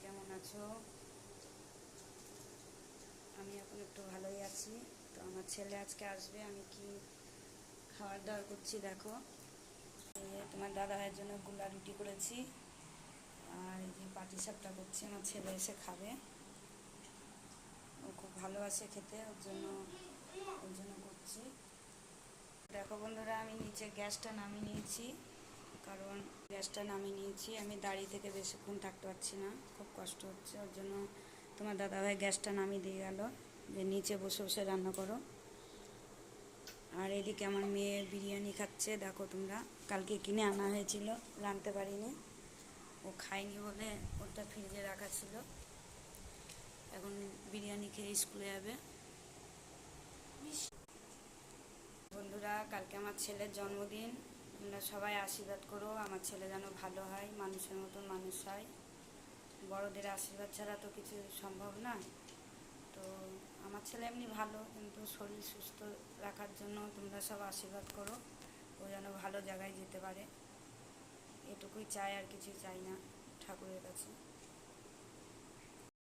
কেমন আছো? আমি এখন একটু ভালোই আছি। তো আমার ছেলে আজকে আসবে, আমি কি খাবার দাবার করছি দেখো। তোমার দাদা ভাইয়ের জন্য গুলা রুটি করেছি, আর এই যে পাটিসাপটা করছি, আমার ছেলে এসে খাবে। ও খুব ভালোবাসে খেতে, ওর জন্য করছি। দেখো বন্ধুরা, আমি নিচে গ্যাসটা নামিয়ে নিয়েছি, কারণ আমি দাঁড়িয়ে থেকে বেশিক্ষণ থাকতে পারছি না, খুব কষ্ট হচ্ছে। ওর জন্য তোমার দাদাভাই গ্যাসটা নামিয়ে দিয়ে গেল যে নিচে বসে বসে রান্না করো। আর এদিকে আমার মেয়ে বিরিয়ানি খাচ্ছে, দেখো তোমরা। কালকে কিনে আনা হয়েছিল, রাঁধতে পারিনি, ও খায়নি বলে ওটা ফ্রিজে রাখা ছিল। এখন বিরিয়ানি খেয়ে স্কুলে যাবে। বন্ধুরা, কালকে আমার ছেলের জন্মদিন, তোমরা সবাই আশীর্বাদ করো আমার ছেলে যেন ভালো হয়, মানুষের মতন মানুষ হয়। বড়দের আশীর্বাদ ছাড়া তো কিছু সম্ভব না। তো আমার ছেলে এমনি ভালো, কিন্তু শরীর সুস্থ রাখার জন্য তোমরা সব আশীর্বাদ করো, ও যেন ভালো জায়গায় যেতে পারে। এটুকুই চাই, আর কিছুই চাই না ঠাকুরের কাছে।